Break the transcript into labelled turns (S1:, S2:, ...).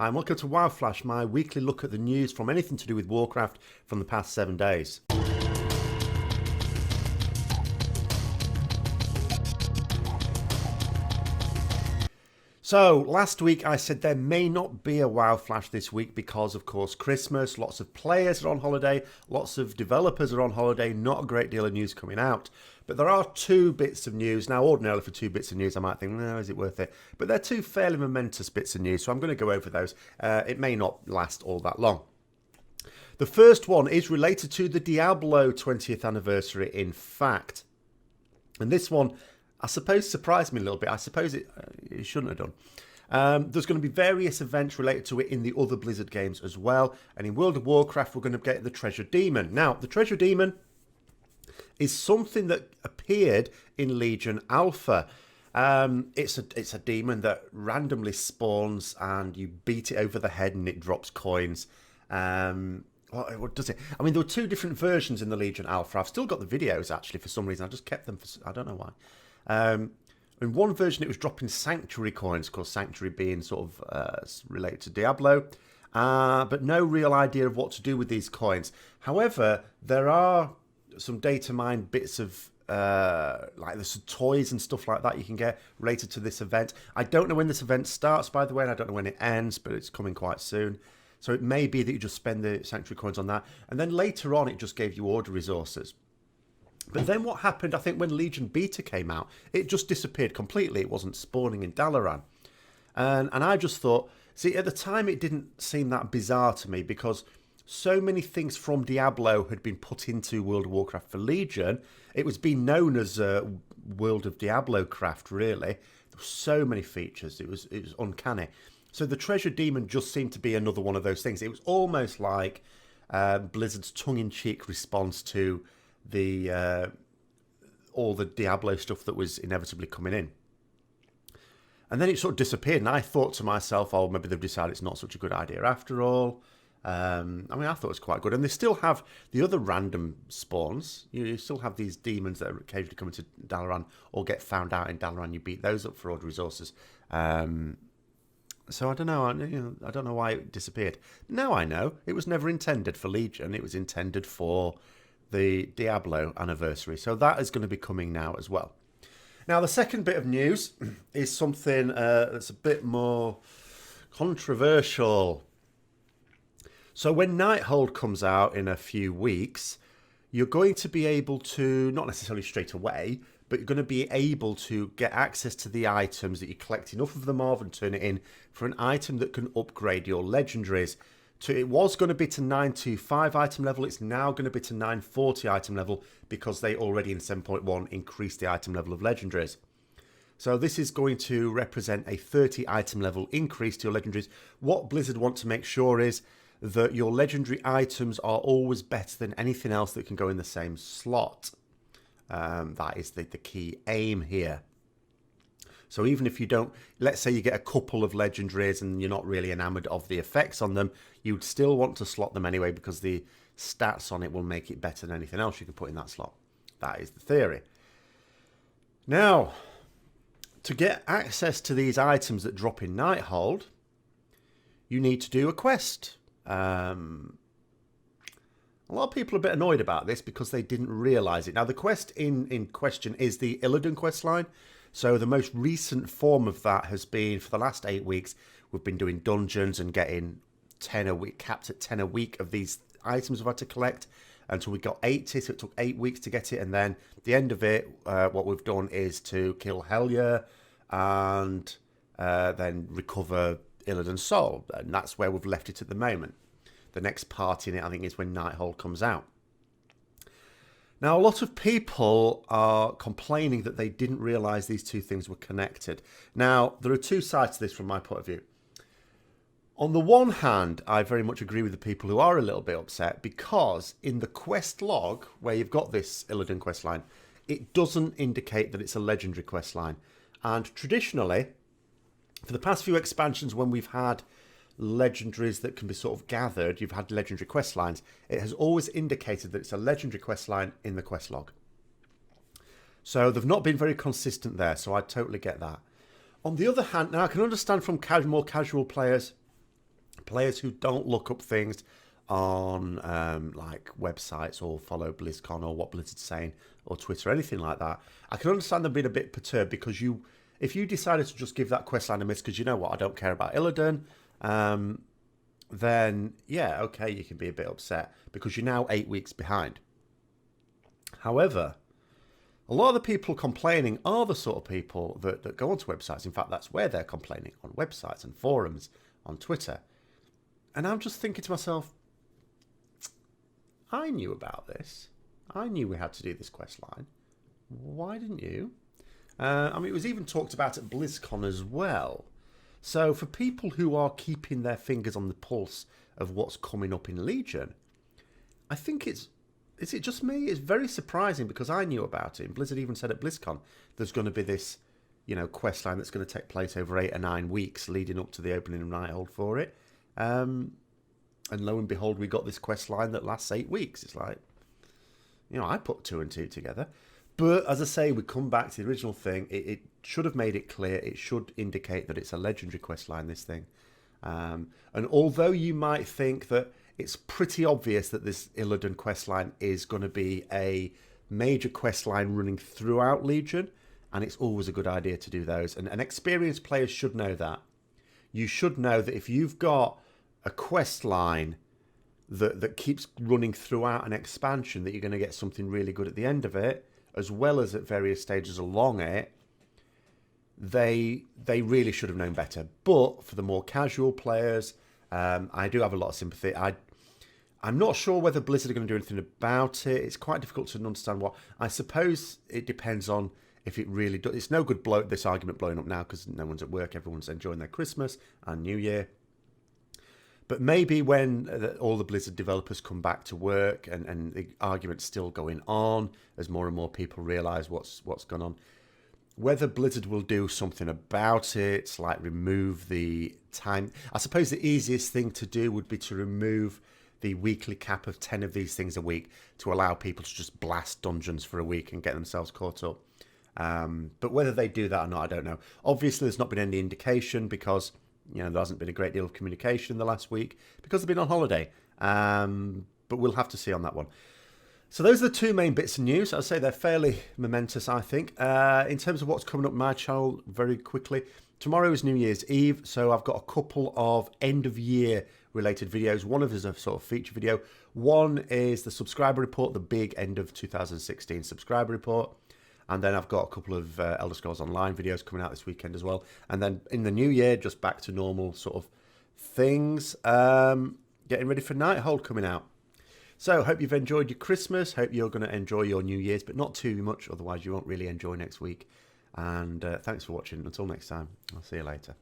S1: Hi and welcome to WoW Flash, my weekly look at the news from anything to do with Warcraft from the past 7 days. So, last week I said there may not be a WoW Flash this week because, of course, Christmas, lots of players are on holiday, lots of developers are on holiday, not a great deal of news coming out. But there are two bits of news. Now, ordinarily for two bits of news, I might think, no, is it worth it? But they're two fairly momentous bits of news, so I'm going to go over those. It may not last all that long. The first one is related to the Diablo 20th anniversary, in fact. And this one, I suppose, surprised me a little bit. I suppose it shouldn't have done. There's going to be various events related to it in the other Blizzard games as well. And in World of Warcraft, we're going to get the Treasure Demon. Now, the Treasure Demon is something that appeared in Legion Alpha. It's a demon that randomly spawns and you beat it over the head and it drops coins. What does it? I mean, there were two different versions in the Legion Alpha. I've still got the videos, actually, for some reason. I just kept them I don't know why. In one version, it was dropping Sanctuary coins, of course, Sanctuary being sort of related to Diablo, but no real idea of what to do with these coins. However, there are some data mine bits of, like there's some toys and stuff like that you can get related to this event. I don't know when this event starts, by the way, and I don't know when it ends, but it's coming quite soon. So it may be that you just spend the Sanctuary coins on that, and then later on, it just gave you order resources. But then what happened, I think, when Legion Beta came out, it just disappeared completely. It wasn't spawning in Dalaran. And I just thought, see, at the time it didn't seem that bizarre to me because so many things from Diablo had been put into World of Warcraft for Legion. It was being known as World of Diablo craft, really. There were so many features. It was uncanny. So the Treasure Demon just seemed to be another one of those things. It was almost like Blizzard's tongue-in-cheek response to the all the Diablo stuff that was inevitably coming in. And then it sort of disappeared, and I thought to myself, oh, maybe they've decided it's not such a good idea after all. I mean, I thought it was quite good. And they still have the other random spawns. You still have these demons that occasionally come into Dalaran or get found out in Dalaran. You beat those up for order resources. So I don't know. I don't know why it disappeared. Now I know. It was never intended for Legion. It was intended for the Diablo anniversary. So that is going to be coming now as well. Now, the second bit of news is something that's a bit more controversial. So when Nighthold comes out in a few weeks, you're going to be able to, not necessarily straight away, but you're going to be able to get access to the items that you collect enough of them of and turn it in for an item that can upgrade your legendaries. It was going to be to 925 item level. It's now going to be to 940 item level because they already in 7.1 increased the item level of legendaries. So this is going to represent a 30 item level increase to your legendaries. What Blizzard want to make sure is that your legendary items are always better than anything else that can go in the same slot. That is the key aim here. So even if you don't, let's say you get a couple of legendaries and you're not really enamored of the effects on them, you'd still want to slot them anyway because the stats on it will make it better than anything else you can put in that slot. That is the theory. Now, to get access to these items that drop in Nighthold, you need to do a quest. A lot of people are a bit annoyed about this because they didn't realise it. Now, the quest in question is the Illidan quest line. So the most recent form of that has been, for the last 8 weeks, we've been doing dungeons and getting 10 a week, capped at 10 a week of these items we've had to collect until we got 80. So it took 8 weeks to get it. And then at the end of it, what we've done is to kill Helya and then recover Illidan's soul. And that's where we've left it at the moment. The next part in it, I think, is when Nighthold comes out. Now, a lot of people are complaining that they didn't realise these two things were connected. Now, there are two sides to this from my point of view. On the one hand, I very much agree with the people who are a little bit upset because in the quest log, where you've got this Illidan quest line, it doesn't indicate that it's a legendary quest line. And traditionally, for the past few expansions when we've had legendaries that can be sort of gathered, you've had legendary quest lines, it has always indicated that it's a legendary quest line in the quest log. So they've not been very consistent there, so I totally get that. On the other hand, now I can understand from more casual players Players who don't look up things on like websites or follow BlizzCon or what Blizzard's saying or Twitter or anything like that. I can understand them being a bit perturbed because if you decided to just give that questline a miss because you know what, I don't care about Illidan, then yeah, okay, you can be a bit upset because you're now 8 weeks behind. However, a lot of the people complaining are the sort of people that go onto websites. In fact, that's where they're complaining, on websites and forums, on Twitter. And I'm just thinking to myself, I knew about this. I knew we had to do this quest line. Why didn't you? I mean, it was even talked about at BlizzCon as well. So for people who are keeping their fingers on the pulse of what's coming up in Legion, I think is it just me? It's very surprising because I knew about it. And Blizzard even said at BlizzCon there's going to be this, quest line that's going to take place over 8 or 9 weeks leading up to the opening of Nighthold for it. And lo and behold, we got this quest line that lasts 8 weeks. It's like, I put 2 and 2 together. But as I say, we come back to the original thing. It should have made it clear. It should indicate that it's a legendary quest line, this thing. And although you might think that it's pretty obvious that this Illidan quest line is going to be a major quest line running throughout Legion, and it's always a good idea to do those. And experienced players should know that. You should know that if you've got a quest line that keeps running throughout an expansion, that you're going to get something really good at the end of it, as well as at various stages along it. They really should have known better. But for the more casual players, I do have a lot of sympathy. I'm not sure whether Blizzard are going to do anything about it. It's quite difficult to understand what. I suppose it depends on if it really does. It's no good this argument blowing up now because no one's at work. Everyone's enjoying their Christmas and New Year. But maybe when all the Blizzard developers come back to work and the argument's still going on as more and more people realise what's gone on, whether Blizzard will do something about it, like remove the time. I suppose the easiest thing to do would be to remove the weekly cap of 10 of these things a week to allow people to just blast dungeons for a week and get themselves caught up. But whether they do that or not, I don't know. Obviously, there's not been any indication because there hasn't been a great deal of communication in the last week because they've been on holiday. But we'll have to see on that one. So those are the 2 main bits of news. I'd say they're fairly momentous, I think. In terms of what's coming up my channel, very quickly, tomorrow is New Year's Eve, so I've got a couple of end-of-year related videos. One of them is a sort of feature video. One is the subscriber report, the big end of 2016 subscriber report. And then I've got a couple of Elder Scrolls Online videos coming out this weekend as well. And then in the new year, just back to normal sort of things. Getting ready for Nighthold coming out. So hope you've enjoyed your Christmas. Hope you're going to enjoy your New Year's, but not too much. Otherwise, you won't really enjoy next week. And thanks for watching. Until next time, I'll see you later.